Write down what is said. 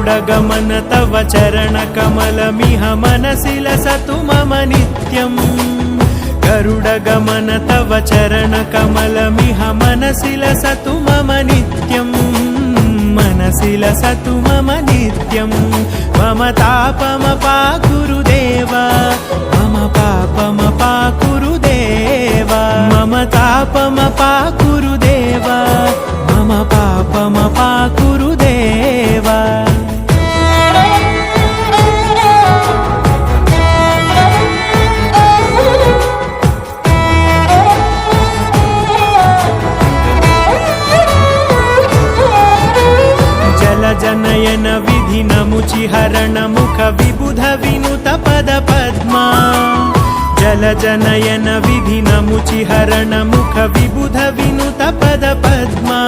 गरुडगमन तव चरणकमलमिह मनसि लसतु मम नित्यम् गरुडगमन तव चरणकमलमिह मनसि लसतु मम नित्यम् मनसि लसतु मम नित्यम् मम तापमपाकुरुदेव मम पापमपाकुरुदेव मम तापमपाकुरुदेव मम पापमपाकुरुदेव जनयन विधि नमुचिहरण मुख विबुध विनुत पद पद्मा जल जनयन विधि नमुचिहरण मुख विबुध विनुत पद पद्मा